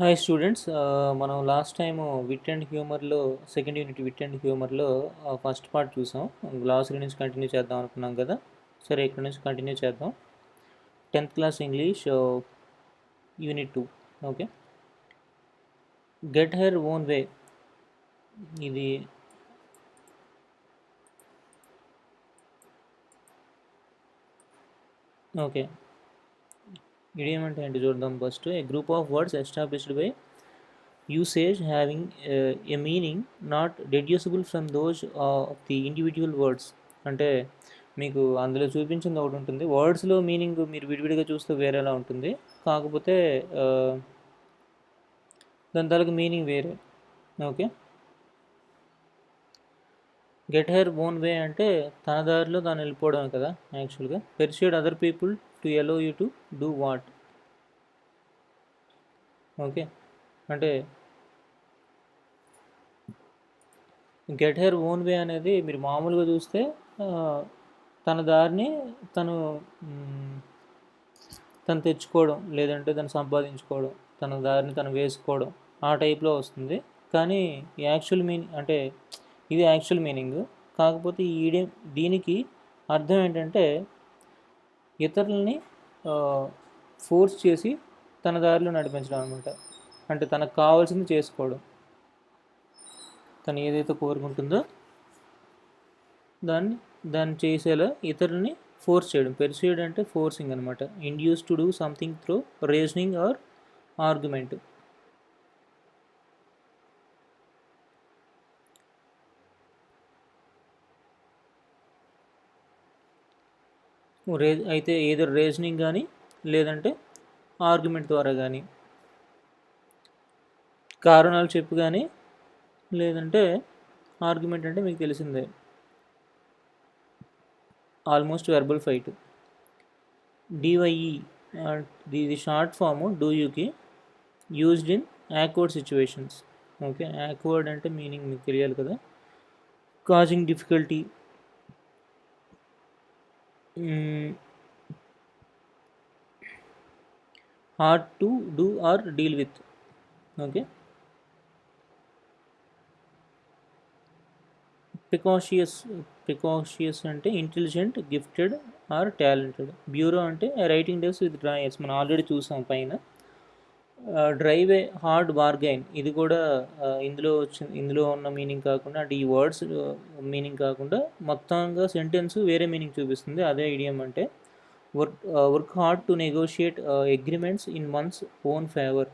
Hi students, మనం last time wit and హ్యూమర్లో second unit wit and హ్యూమర్లో first part చూసాం. గ్లాసరీ నుంచి కంటిన్యూ చేద్దాం అనుకున్నాం కదా. సరే, ఇక్కడ నుంచి కంటిన్యూ చేద్దాం. 10th class English unit 2. Okay, get her own way. ఇది ఓకే, ఇడియం అంటే ఏంటి చూద్దాం. First, a group of words established by usage having a meaning not deducible from those of the individual words. అంటే మీకు అందులో చూపించింది ఒకటి ఉంటుంది, వర్డ్స్లో మీనింగ్ మీరు విడివిడిగా చూస్తే వేరేలా ఉంటుంది, కాకపోతే దాని తాలూకు మీనింగ్ వేరే. Okay, get her own way అంటే తన దారిలో తాను వెళ్ళిపోవడం కదా యాక్చువల్గా. Persuade other people to allow you to do what. Okay, అంటే గెట్ హెర్ ఓన్ వే అనేది మీరు మామూలుగా చూస్తే తన దారిని తను తను తెచ్చుకోవడం, లేదంటే తను సంపాదించుకోవడం, తన దారిని తను వేసుకోవడం, ఆ టైప్లో వస్తుంది. కానీ యాక్చువల్ మీనింగ్ అంటే ఇది యాక్చువల్ మీనింగ్. కాకపోతే దీనికి అర్థం ఏంటంటే ఇతరులని ఫోర్స్ చేసి తన దారిలో నడిపించడం అనమాట. అంటే తనకు కావాల్సింది చేసుకోవడం, తను ఏదైతే కోరుకుంటుందో దాన్ని చేసేలా ఇతరులని ఫోర్స్ చేయడం. పెర్స్యూడ్ అంటే ఫోర్సింగ్ అనమాట. Induce to do something through reasoning or argument. అయితే ఏదో రీజనింగ్ కానీ లేదంటే ఆర్గ్యుమెంట్ ద్వారా కానీ, కారణాలు చెప్పు కానీ, లేదంటే ఆర్గ్యుమెంట్ అంటే మీకు తెలిసిందే, ఆల్మోస్ట్ వెర్బల్ ఫైట్. డివైఈ ఇది షార్ట్ ఫామ్ డూ యూకి used in awkward situations. Okay, awkward అంటే మీనింగ్ మీకు తెలియాలి కదా. Causing difficulty, hard to do or deal with. Okay, precocious అంటే intelligent, gifted or talented. Bureau అంటే రైటింగ్ డేస్ విత్ డ్రాయర్స్, మనం already చూసాం పైన. డ్రైవ్ ఏ హార్డ్ బార్గైన్, ఇది కూడా ఇందులో ఉన్న మీనింగ్ కాకుండా, అంటే ఈ వర్డ్స్ మీనింగ్ కాకుండా మొత్తంగా సెంటెన్స్ వేరే మీనింగ్ చూపిస్తుంది. అదే ఇడియం అంటే work hard to negotiate agreements in once own favour.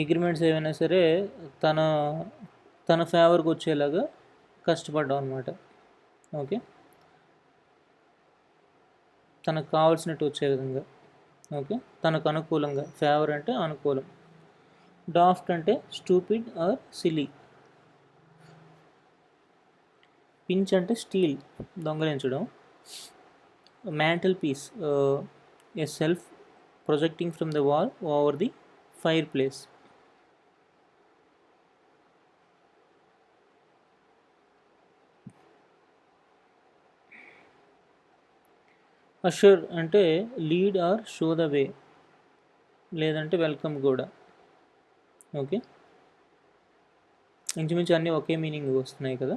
Agreements ఏవైనా సరే తన ఫేవర్కి వచ్చేలాగా కష్టపడ్డాం అనమాట. ఓకే, తనకు కావాల్సినట్టు వచ్చే విధంగా. ఓకే, తనకు అనుకూలంగా. ఫేవర్ అంటే అనుకూలం. డాఫ్ట్ అంటే స్టూపిడ్ ఆర్ సిలీ. పించ్ అంటే స్టీల్, దొంగలించడం. Mantelpiece, a shelf projecting from the wall over the fireplace. Usher అంటే lead or show the way, లేదంటే వెల్కమ్ కూడా. ఓకే, ఇంచుమించు అన్నీ ఒకే మీనింగ్ వస్తున్నాయి కదా.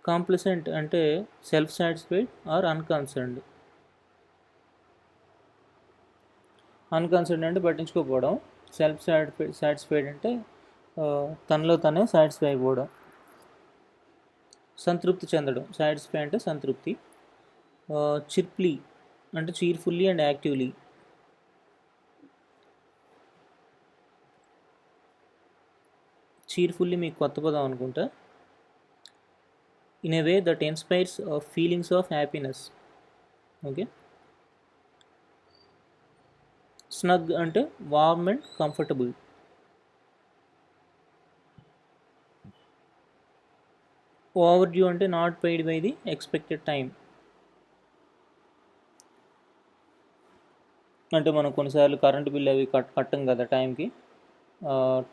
కాంప్లిసెంట్ అంటే self satisfied or unconcerned. Unconcerned అంటే పట్టించుకోకపోవడం. సెల్ఫ్ సాటిస్ఫైడ్ అంటే తనలో తనే సాటిస్ఫై అయిపోవడం. సంతృప్తి చెందడం, సాటిస్ఫై అంటే సంతృప్తి. చిర్ప్లీ అంటే చీర్ఫుల్లీ అండ్ యాక్టివ్లీ. చీర్ఫుల్లీ మీకు కొత్త పదం అనుకుంటా. In a way that inspires feelings of happiness. Okay, snug అంటే warm and comfortable. Overdue అంటే not paid by the expected time. అంటే మనం కొన్నిసార్లు కరెంటు బిల్ అవి కట్టం కదా టైంకి.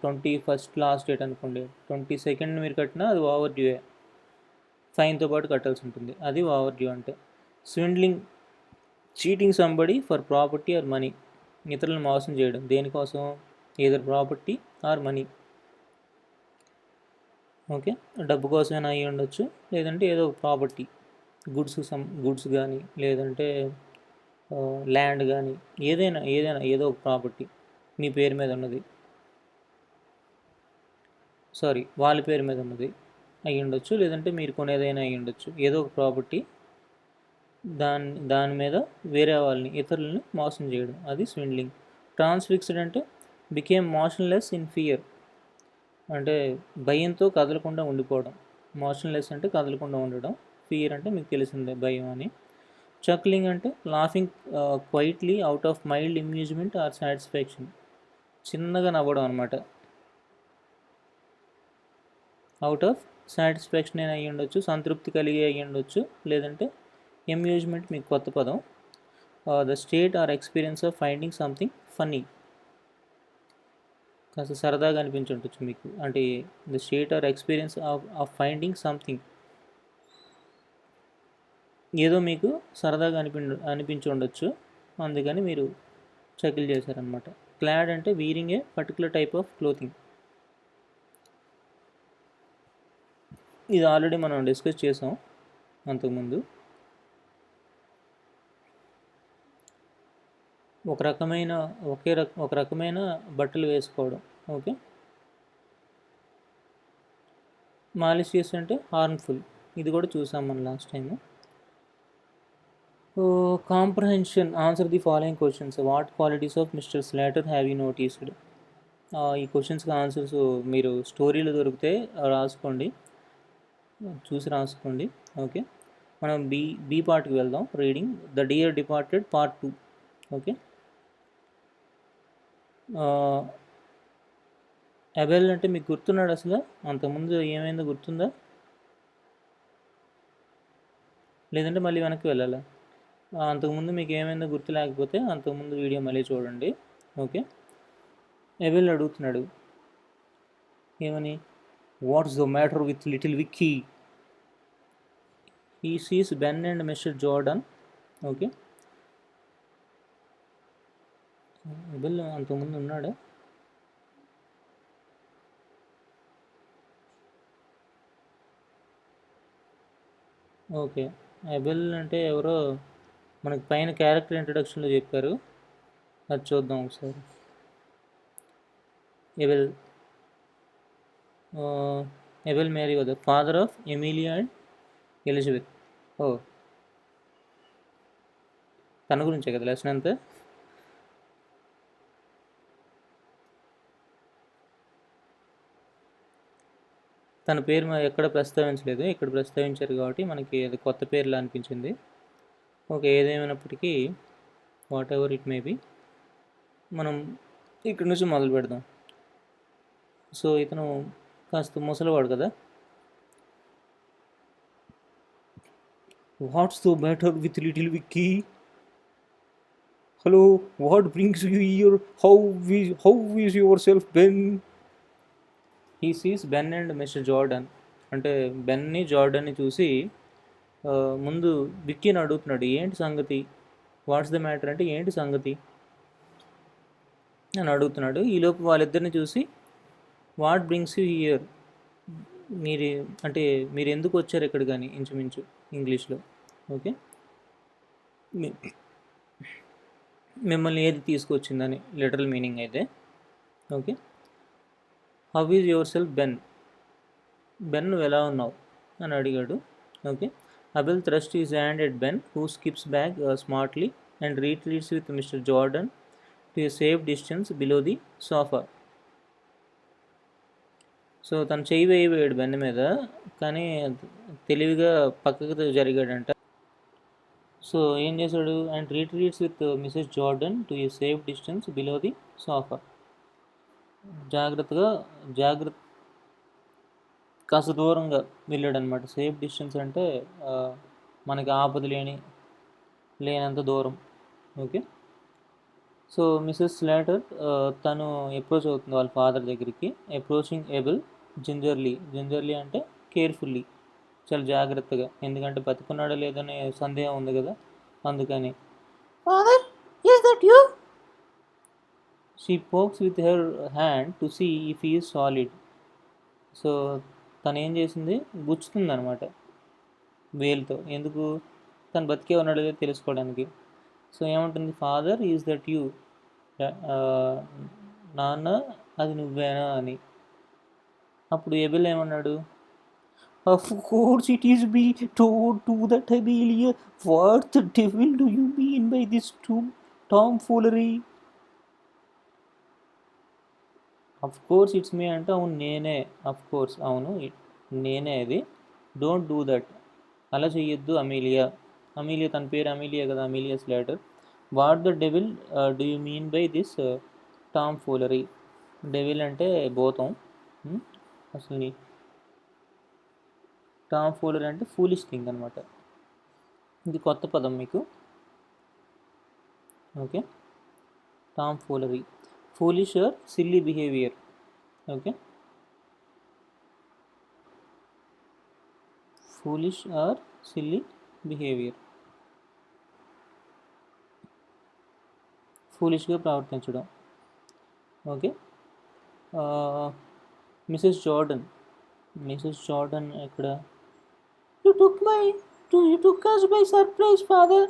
21st లాస్ట్ డేట్ అనుకోండి, 22nd మీరు కట్టినా అది ఓవర్ డ్యూయే. ఫైన్తో పాటు కట్టాల్సి ఉంటుంది. అది ఓవర్ డ్యూ అంటే. స్విండ్లింగ్, cheating somebody for property or money, ఇతరులను మోసం చేయడం దేనికోసం, either property or money. Okay, డబ్బు కోసమైనా అయ్యి ఉండొచ్చు, లేదంటే ఏదో ఒక ప్రాపర్టీ, గుడ్స్ కానీ, లేదంటే ల్యాండ్ కానీ, ఏదైనా ఏదో ఒక ప్రాపర్టీ మీ పేరు మీద ఉన్నది, వాళ్ళ పేరు మీద ఉన్నది అయ్యి ఉండొచ్చు, లేదంటే మీరు కొనేదైనా అయ్యి ఉండొచ్చు, ఏదో ఒక ప్రాపర్టీ దాని మీద వేరే వాళ్ళని, ఇతరులని మోసం చేయడం, అది స్విండ్లింగ్. ట్రాన్స్ఫిక్స్డ్ అంటే బికేమ్ మోషన్లెస్ ఇన్ ఫియర్, అంటే భయంతో కదలకుండా ఉండిపోవడం. మోషన్లెస్ అంటే కదలకుండా ఉండడం, ఫియర్ అంటే మీకు తెలిసిందే భయం అని. చక్లింగ్ అంటే laughing quietly out of mild amusement or satisfaction, చిన్నగా నవ్వడం అనమాట. అవుట్ ఆఫ్ సాటిస్ఫాక్షన్ అయినా అయ్యి ఉండొచ్చు, సంతృప్తి కలిగి అయ్యి ఉండొచ్చు, లేదంటే అమ్యూజ్మెంట్ మీకు కొత్త పదం. The state or experience of finding something funny, కాస్త సరదాగా అనిపించుండొచ్చు మీకు, అంటే the state or experience of finding something, ఏదో మీకు సరదాగా అనిపించి ఉండొచ్చు, అందుకని మీరు చకిల్ చేశారనమాట. క్లాడ్ అంటే veering A particular type of clothing, ఇది ఆల్రెడీ మనం డిస్కస్ చేసాం అంతకుముందు. ఒక రకమైన బట్టలు వేసుకోవడం. ఓకే, మాలిషియస్ అంటే హార్మ్ఫుల్, ఇది కూడా చూసాం మనం last time. Comprehension, answer the following questions. What qualities of mister slaughter have you noticed? ఈ క్వశ్చన్స్కి ఆన్సర్స్ మీరు స్టోరీలు దొరికితే రాసుకోండి, చూసి రాసుకోండి. ఓకే, మనం బి పార్ట్కి వెళ్దాం. Reading the dear departed part 2. Okay, Abel అంటే మీకు గుర్తున్నాడు అసలు? అంతకుముందు ఏమైందో గుర్తుందా, లేదంటే మళ్ళీ వెనక్కి వెళ్ళాలా? అంతకుముందు మీకు ఏమైందో గుర్తు లేకపోతే అంతకుముందు వీడియో మళ్ళీ చూడండి. ఓకే, అబెల్ అడుగుతున్నాడు ఏమని, what's the matter with little Vicky? He sees Ben and mister Jordan. Okay, Abel అంతకుముందు ఉన్నాడా? ఓకే, అబెల్ అంటే ఎవరో మనకి పైన క్యారెక్టర్ ఇంట్రడక్షన్లో చెప్పారు, అది చూద్దాం ఒకసారి. ఎబెల్ మేరీ వద father of Emilia and Elizabeth. తన గురించే కదా లెసన్ అంతా. తన పేరు ఎక్కడ ప్రస్తావించలేదు, ఇక్కడ ప్రస్తావించారు కాబట్టి మనకి అది కొత్త పేర్లా అనిపించింది. ఓకే, ఏదేమైనప్పటికీ what ever it may be, మనం ఇక్కడ నుంచి మొదలు పెడదాం. సో ఇతను కాస్త ముసలివాడు కదా. What's the matter with little Vicky? Hello, what brings you here? How is your self Ben? He sees Ben and mister Jordan, అంటే బెన్ని జార్డన్ని చూసి ముందు విక్కీని అడుగుతున్నాడు, ఏంటి సంగతి? వాట్స్ ద మ్యాటర్ అంటే ఏంటి సంగతి అని అడుగుతున్నాడు. ఈలోపు వాళ్ళిద్దరిని చూసి వాట్ బ్రింగ్స్ యూ హియర్, మీరు ఎందుకు వచ్చారు ఇక్కడ కానీ, ఇంచుమించు ఇంగ్లీష్లో. ఓకే, మిమ్మల్ని ఏది తీసుకొచ్చిందని లిటరల్ మీనింగ్ అయితే. Okay, how is your self Ben? Ben నువ్వు ఎలా ఉన్నావు అని అడిగాడు. Okay, Abel thrust is hand at Ben who skips back smartly and retreats with Mr Jordan to a safe distance below the sofa. So తను చేయి వేయబోయాడు Ben మీద, కానీ తెలివిగా పక్కకు జరిగాడంట. సో ఏం చేశాడు, and retreats with Mrs Jordan to a safe distance below the sofa. కాస్త దూరంగా వెళ్ళాడు అనమాట. సేఫ్ డిస్టెన్స్ అంటే మనకి ఆపద లేనంత దూరం. ఓకే, సో మిసెస్ స్లాటర్ తను అప్రోచ్ అవుతుంది వాళ్ళ ఫాదర్ దగ్గరికి. అప్రోచింగ్ ఎబెల్ జింజర్లీ అంటే కేర్ఫుల్లీ. చాలా జాగ్రత్తగా, ఎందుకంటే బతుకున్నాడో లేదనే సందేహం ఉంది కదా, అందుకని. Father, is that you? She pokes with her hand to see if he is solid. So తను ఏం చేసింది, గుచ్చుతుంది అనమాట వేలుతో. ఎందుకు? తను బతికే ఉన్నాడో లేదో తెలుసుకోవడానికి. సో ఏమంటుంది, ఫాదర్ ఈజ్ దట్ యూ, నాన్న అది నువ్వేనా అని. అప్పుడు ఎబెల్ ఏమన్నాడు, of course it is be told to that Amelia. What the devil do you mean by this tomfoolery? Of course it's me అంటే అవును నేనే, of course అవును నేనే అది. డోంట్ డూ దట్, అలా చెయ్యొద్దు అమీలియా. అమీలియా తన పేరు అమీలియా కదా, Amelia's later. What the devil do you mean by this tomfoolery? Devil అంటే భూతం. అసలు టామ్ ఫూలరీ అంటే ఫూలిష్ థింగ్ అనమాట. ఇది కొత్త పదం మీకు. Okay, tomfoolery, foolish or silly behaviour. Okay, foolish or silly behaviour, ఫూలిష్గా ప్రవర్తించడం. Okay, Mrs Jordan. Mrs Jordan ఎక్కడ? You took us by surprise, father.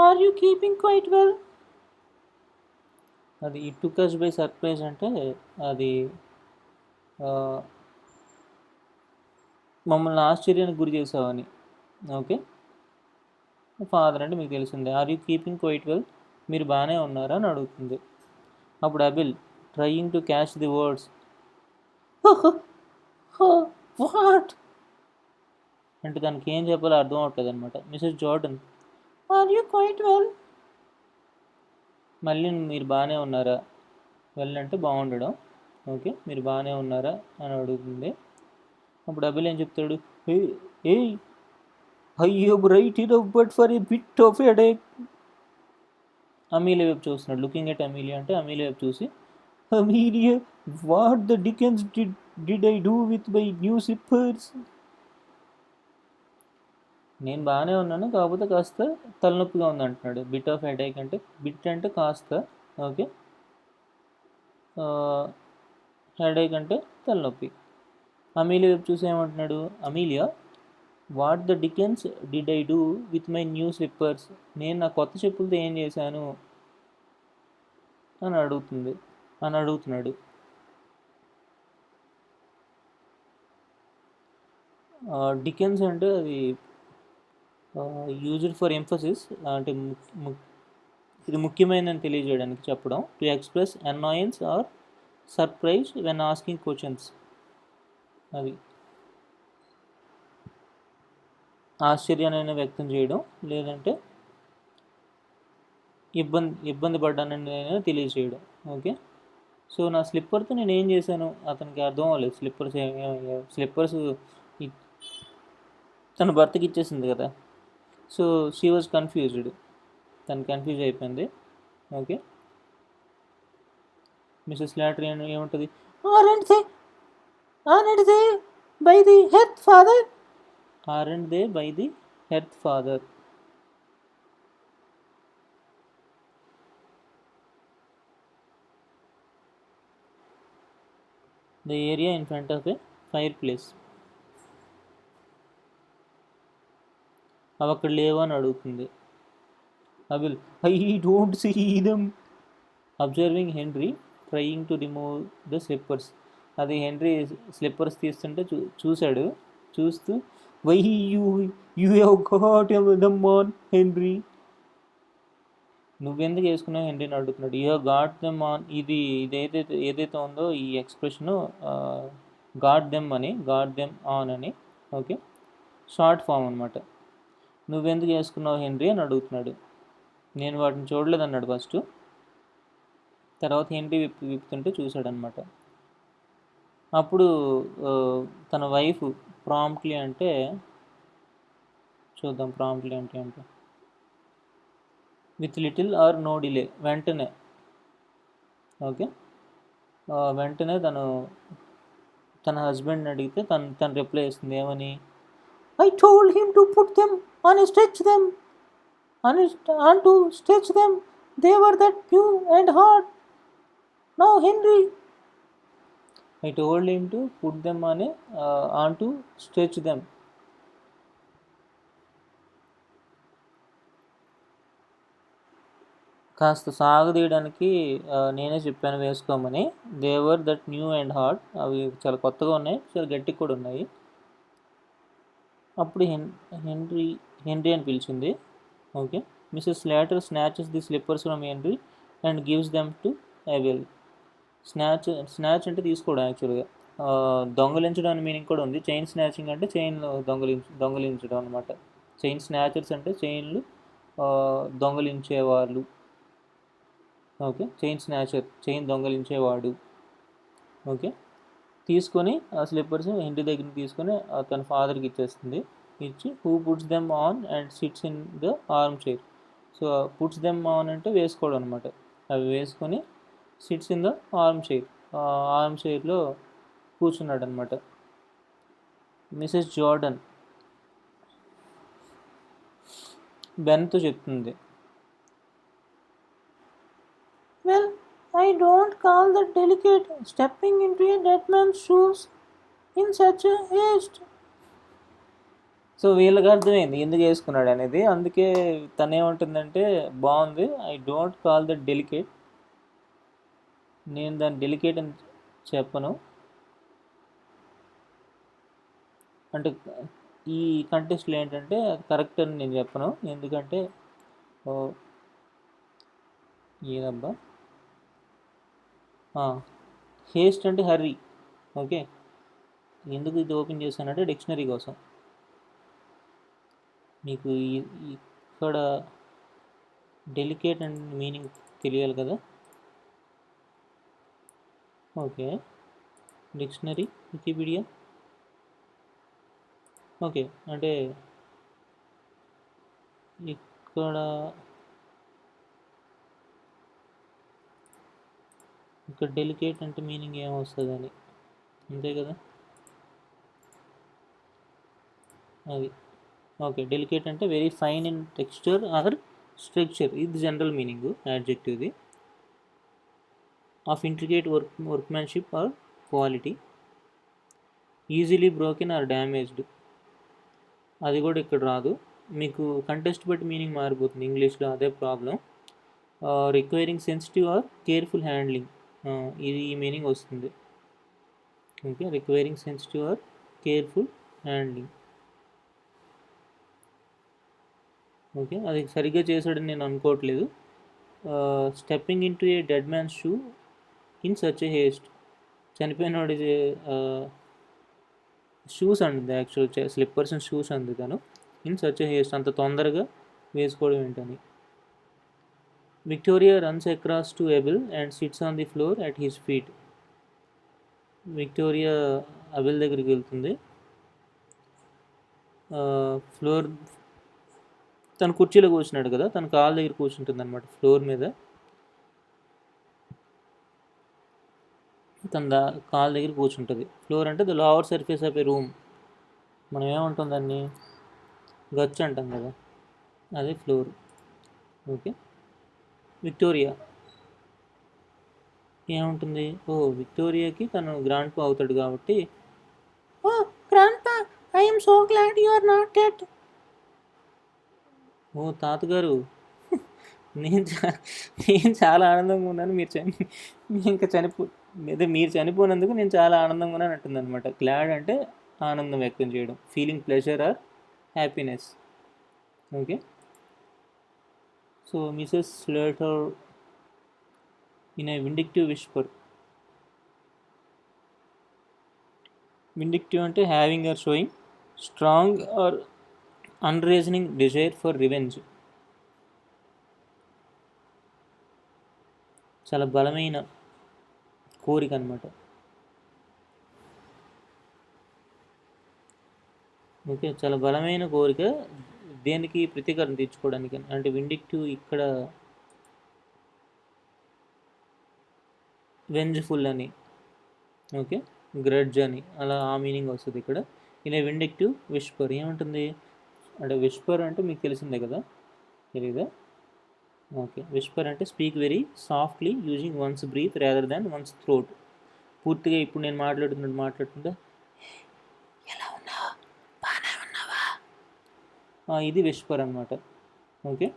Are you keeping quite well? అది ఈ టుక్ us by surprise అంటే అది మమ్మల్ని ఆశ్చర్యానికి గురి చేసావని. ఓకే, ఫాదర్ అంటే మీకు తెలిసిందే. Are you keeping quite well, మీరు బాగానే ఉన్నారా అని అడుగుతుంది. అప్పుడు Abel trying to catch the words, what అంటే దానికి ఏం చెప్పాలో అర్థం అవట్లేదు అనమాట. Mrs Jordan, are you quite well, మళ్ళీ మీరు బాగానే ఉన్నారా, వెల్ అంటే బాగుండడం. ఓకే, మీరు బాగానే ఉన్నారా అని అడుగుతుంది. అప్పుడు అబిల్ ఏం చెప్తాడు, ఏ I have right enough but for a bit of headache. Amelia వైపు చూస్తున్నాడు, లుకింగ్ ఎట్ అమీలియా అంటే అమీలియా వైపు చూసి, Amelia, what the dickens did I do with my new slippers? నేను బాగానే ఉన్నాను, కాకపోతే కాస్త తలనొప్పిగా ఉంది అంటున్నాడు. బిట్ ఆఫ్ హెడేక్ అంటే, బిట్ అంటే కాస్త, ఓకే, హెడేక్ అంటే తలనొప్పి. అమీలియా వైపు చూసి ఏమంటున్నాడు, Amelia, what the dickens did I do with my new slippers? నేను నా కొత్త చెప్పులతో ఏం చేశాను అని అడుగుతున్నాడు. డికెన్స్ అంటే అది యూజ్డ్ ఫర్ ఎంఫసిస్, అంటే ఇది ముఖ్యమైనదని తెలియజేయడానికి చెప్పడం. To express annoyance or surprise when asking questions. అది ఆశ్చర్యాన్ని వ్యక్తం చేయడం, లేదంటే ఇబ్బంది పడ్డానని తెలియజేయడం. ఓకే, సో నా స్లిప్పర్తో నేను ఏం చేశాను అతనికి అర్థం అవ్వలేదు. స్లిప్పర్స్ తన భర్తకి ఇచ్చేసింది కదా. సో షీ వాజ్ కన్ఫ్యూజ్డ్, తను కన్ఫ్యూజ్ అయిపోయింది. ఓకే, మిసెస్ లాటరీ ఏముంటుంది, aren't they by the hearth father, aren't they by the hearth father. The area in front of a fireplace. అవి అక్కడ లేవా అని అడుగుతుంది. Abel, I don't see them, observing Henry trying to remove the slippers. అది Henry slippers తీస్తుంటే చూశాడు. చూస్తూ, why you have got them on Henry, నువ్వెందుకు వేసుకున్నావు హెన్రీని అడుగుతున్నాడు. You have got them on, ఇది ఏదైతే ఉందో ఈ ఎక్స్ప్రెషను గాట్ దెమ్ ఆన్ అని. ఓకే, షార్ట్ ఫామ్ అనమాట. నువ్వెందుకు వేసుకున్నావు హెన్రీ అని అడుగుతున్నాడు. నేను వాటిని చూడలేదు అన్నాడు ఫస్ట్. తర్వాత హెన్రీ విప్పుతుంటే చూశాడనమాట. అప్పుడు తన వైఫ్ ప్రాంప్ట్లీ అంటే, చూద్దాం ప్రాంప్ట్లీ అంటే with little or no delay, వెంటనే. ఓకే, వెంటనే తన హస్బెండ్ని అడిగితే తను రిప్లై ఇస్తుంది ఏమని, I told him to put them on a stretch them and to stretch them. They were that new and hard. Now Henry, I told him to put them on to stretch them. కాస్త సాగదీయడానికి నేనే చెప్పాను వేసుకోమని. దేవర్ that new and hard, అవి చాలా కొత్తగా ఉన్నాయి, చాలా గట్టిగా కూడా ఉన్నాయి. అప్పుడు హెన్రీ హెన్రీ అని పిలిచింది. Okay. Mrs Slater snatches the slippers from Henry and gives them to Abel. Snatch అంటే తీసుకోవడం యాక్చువల్గా. దొంగలించడం అనే మీనింగ్ కూడా ఉంది. చైన్ స్నాచింగ్ అంటే చైన్ దొంగలించడం అనమాట. చైన్ స్నాచర్స్ అంటే చైన్లు దొంగలించేవాళ్ళు. ఓకే. చైన్ స్నాచర్, చైన్ దొంగలించేవాడు. ఓకే. తీసుకొని ఆ స్లిప్పర్స్ ఇంటి దగ్గరికి తీసుకొని తన ఫాదర్కి ఇచ్చేస్తుంది. ఇచ్చి who puts them on and sits in the armchair. So puts them on అంటే వేసుకోవడం అనమాట. అవి వేసుకొని sits in the armchair, ఆర్మ్ చైర్లో కూర్చున్నాడు అనమాట. మిసెస్ జార్డన్ బెన్తో చెప్తుంది, well I don't call that delicate stepping into a dead man's shoes in such haste. So వీళ్ళకి అర్థమైంది ఎందుకు వేసుకున్నాడు అనేది. అందుకే తనేమంటుందంటే, బాగుంది, I don't call that delicate, నేను దాన్ని డెలికేట్ అని చెప్పను. అంటే ఈ కంటెస్ట్లో ఏంటంటే అది కరెక్ట్ అని నేను చెప్పను. ఎందుకంటే ఏదబ్బా, హేస్ట్ అంటే హర్రీ. ఓకే. ఎందుకు ఇది ఓపెన్ చేశానంటే డిక్షనరీ కోసం. మీకు ఇక్కడ డెలికేట్ అండ్ మీనింగ్ తెలియాలి కదా. ఓకే. Dictionary, Wikipedia. ఓకే. అంటే ఇక్కడ డెలికేట్ అంటే మీనింగ్ ఏమొస్తుంది అని, అంతే కదా. అది ఓకే. డెలికేట్ అంటే very fine in texture or structure, ఇది జనరల్ మీనింగ్ యాడ్జెక్టివ్ది. Of intricate workmanship or quality, easily broken or damaged, అది కూడా ఇక్కడ రాదు. మీకు కంటెస్ట్ బట్టి మీనింగ్ మారిపోతుంది ఇంగ్లీష్లో, అదే problem. Requiring sensitive or careful handling, ఇది ఈ మీనింగ్ వస్తుంది. Okay. Requiring sensitive or careful handling. Okay. అది సరిగ్గా చేశాడని నేను అనుకోవట్లేదు. Stepping into a dead man's shoe in such a haste, చనిపోయినవాడి షూస్ అంది, యాక్చువల్ స్లిప్పర్స్ అండ్ షూస్ అంది తను. ఇన్ సచ్ ఏ హేస్ట్, అంత తొందరగా వేసుకోవడం ఏంటని. Victoria runs across to Abel and sits on the floor at his feet. Victoria Abel దగ్గరికి వెళ్తుంది. ఫ్లోర్, తను కుర్చీలో కూర్చున్నాడు కదా, తన కాళ్ళ దగ్గర కూర్చుంటుంది అనమాట ఫ్లోర్ మీద. తన కాళ్ళ దగ్గర కూర్చుంటుంది. ఫ్లోర్ అంటే the lower surface of A room. మనం ఏమంటాం దాన్ని, గచ్చు అంటాం కదా, అదే ఫ్లోర్. ఓకే. విక్టోరియా ఏముంటుంది, విక్టోరియాకి తను గ్రాండ్ పా అవుతాడు కాబట్టి, oh grandpa, I'm so glad you are not dead. ఓ తాతగారు, నేను చాలా ఆనందంగా ఉన్నాను, మీరు చనిపోయినందుకు నేను చాలా ఆనందంగా ఉన్నాను అంటుంది అనమాట. గ్లాడ్ అంటే ఆనందం వ్యక్తం చేయడం, feeling pleasure or happiness. Okay. So Mrs Slater in a vindictive whisper. Vindictive అంటే having or showing strong or unreasoning desire for revenge, చాలా బలమైన కోరిక అనమాట. ఓకే. చాలా బలమైన కోరిక, దేనికి ప్రతీకారం తీర్చుకోవడానికి. అంటే విండిక్టివ్ ఇక్కడ వెంజ్ఫుల్ అని, ఓకే, గ్రడ్జ్ అని, అలా ఆ మీనింగ్ వస్తుంది ఇక్కడ. ఇన్ ఏ విండిక్టివ్ విస్పర్ ఏముంటుంది అంటే విస్పర్ అంటే మీకు తెలిసిందే కదా, తెలీదా? ఓకే, విస్పర్ అంటే speak very softly using one's breath rather than one's throat. పూర్తిగా ఇప్పుడు నేను మాట్లాడుతుంటే ఎలా ఉన్నావా, బాగానే ఉన్నావా, ఇది విస్పర్ అనమాట. ఓకే,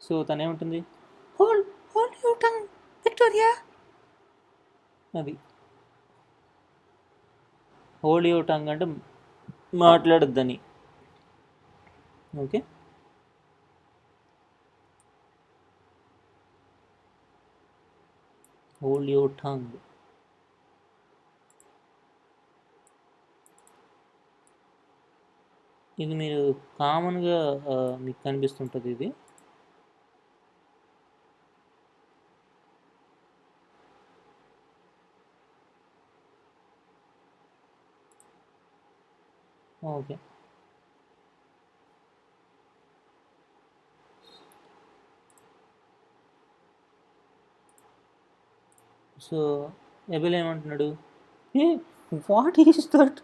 సో తను ఏముంటుంది, hold hold your tongue Victoria, అది హోల్డ్ యువర్ టంగ్ అంటే మాట్లాడొద్దని. Okay, hold your tongue. ఇది మీరు కామన్గా మీకు కనిపిస్తుంటుంది ఇది. ఓకే, సో ఎబెల్ ఏమంటున్నాడు, ఏ what is that,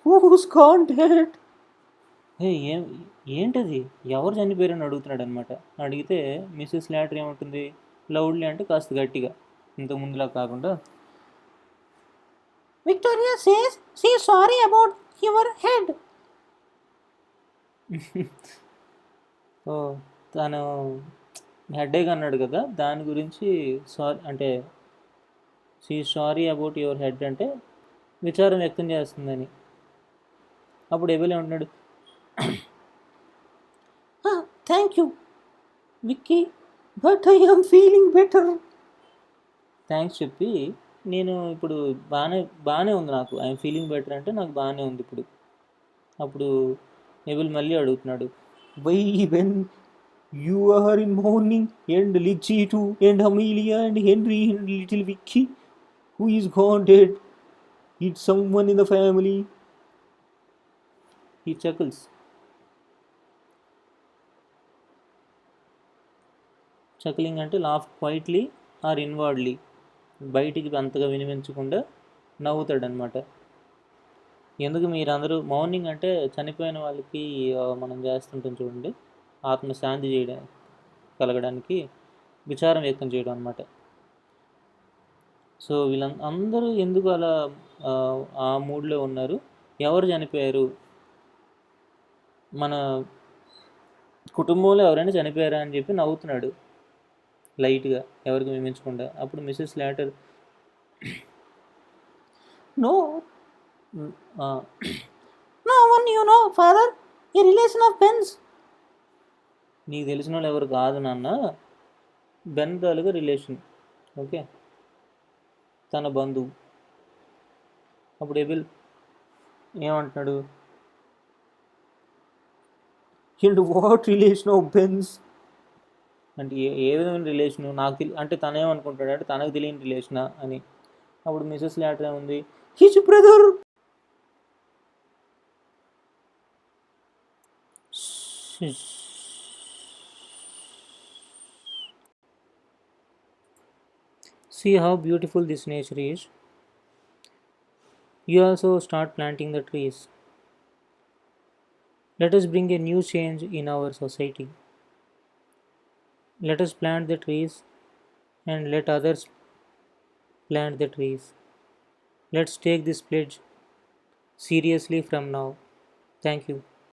who's contact, ఏంటది, ఎవరు చనిపోయారని అడుగుతున్నాడు అనమాట. అడిగితే మిస్సెస్ లాటర్ ఏమంటుంది, లౌడ్లీ అంటే కాస్త గట్టిగా, ఇంత ముందులా కాకుండా, Victoria says she sorry about your head. ఓ తను హెడేక్ అన్నాడు కదా, దాని గురించి సారీ అంటే she sorry about your head అంటే విచారం వ్యక్తం చేస్తుందని. అప్పుడు ఎబెల్ ఏమంటున్నాడు, thank you Vicky but I am feeling better. Thanks చెప్పి నేను ఇప్పుడు బాగానే ఉంది నాకు, ఐఎమ్ ఫీలింగ్ బెటర్ అంటే నాకు బాగానే ఉంది ఇప్పుడు. అప్పుడు ఎబెల్ మళ్ళీ అడుగుతున్నాడు, why when you are in mourning and Lizzie too and Amelia and Henry and little Vicky who is gone dead, it's someone in the family. ఈ chuckles. చక్లింగ్ అంటే లాఫ్ క్వైట్లీ ఆర్ ఇన్వార్డ్లీ, బయటికి అంతగా వినిపించకుండా నవ్వుతాడు అనమాట. ఎందుకు మీరందరూ మార్నింగ్ అంటే చనిపోయిన వాళ్ళకి మనం చేస్తుంటాం చూడండి, ఆత్మశాంతి చేయడం కలగడానికి విచారం వ్యక్తం చేయడం అనమాట. సో అందరూ ఎందుకు అలా ఆ మూడ్లో ఉన్నారు, ఎవరు చనిపోయారు, మన కుటుంబంలో ఎవరైనా చనిపోయారా అని చెప్పి నవ్వుతున్నాడు లైట్గా, ఎవరికి వినిపించకుండా. అప్పుడు Mrs Slater, no no one you know father, a relation of Ben's. నీకు తెలిసిన వాళ్ళు ఎవరు కాదు నాన్న, బెన్ తాలూగా రిలేషన్, ఓకే, తన బంధువు. అప్పుడు ఎబెల్ ఏమంటున్నాడు, and what relation of Ben's అంటే ఏ విధమైన రిలేషను నాకు అంటే తనేమనుకుంటాడు అంటే తనకు తెలియని రిలేషనా అని. అప్పుడు మిస్సెస్ లాటర్ ఏముంది, his brother. See how beautiful this nature is. You also start planting the trees. Let us bring a new change in our society. Let us plant the trees and let others plant the trees. Let's take this pledge seriously from now. Thank you.